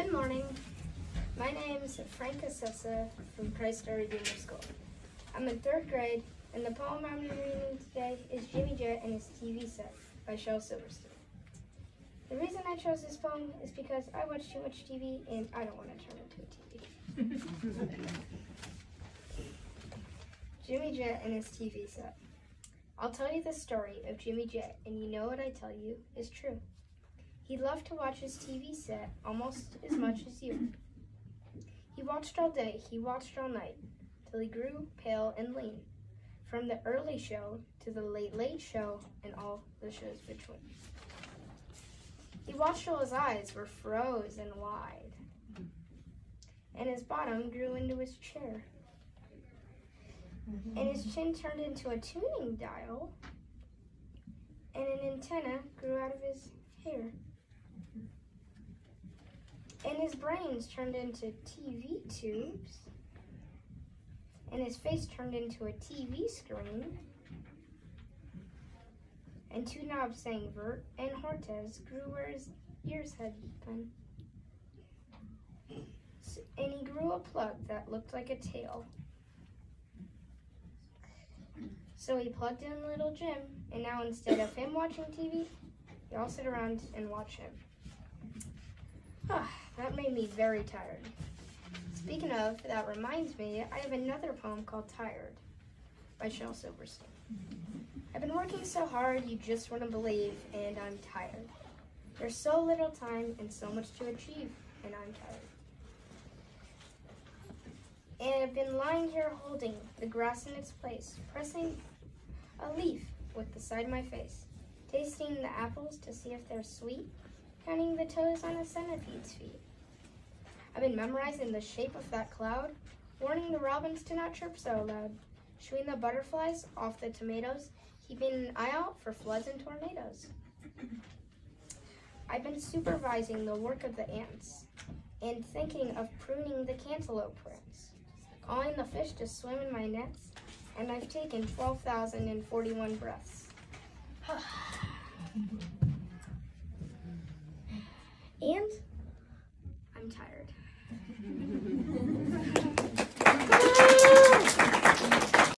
Good morning. My name is Franca Sessa from Christ Our Redeemer School. I'm in 3rd grade, and the poem I'm reading today is Jimmy Jet and His TV Set by Shel Silverstein. The reason I chose this poem is because I watch too much TV and I don't want to turn into a TV. Jimmy Jet and His TV Set. I'll tell you the story of Jimmy Jet, and you know what I tell you is true. He loved to watch his TV set almost as much as you. He watched all day, he watched all night, till he grew pale and lean, from the early show to the late show and all the shows between. He watched till his eyes were frozen wide, and his bottom grew into his chair, and his chin turned into a tuning dial, and an antenna grew out of his hair. And his brains turned into TV tubes, and his face turned into a TV screen, and 2 knobs saying Vert and Hortez grew where his ears had been. And he grew a plug that looked like a tail. So he plugged in Little Jim, and now instead of him watching TV, you all sit around and watch him. That made me very tired. Speaking of, that reminds me, I have another poem called Tired by Shel Silverstein. I've been working so hard you just wouldn't believe, and I'm tired. There's so little time and so much to achieve, and I'm tired. And I've been lying here holding the grass in its place, pressing a leaf with the side of my face, tasting the apples to see if they're sweet, counting the toes on a centipede's feet. I've been memorizing the shape of that cloud, warning the robins to not chirp so loud, shooing the butterflies off the tomatoes, keeping an eye out for floods and tornadoes. I've been supervising the work of the ants, and thinking of pruning the cantaloupe prints, calling the fish to swim in my nets, and I've taken 12,041 breaths. And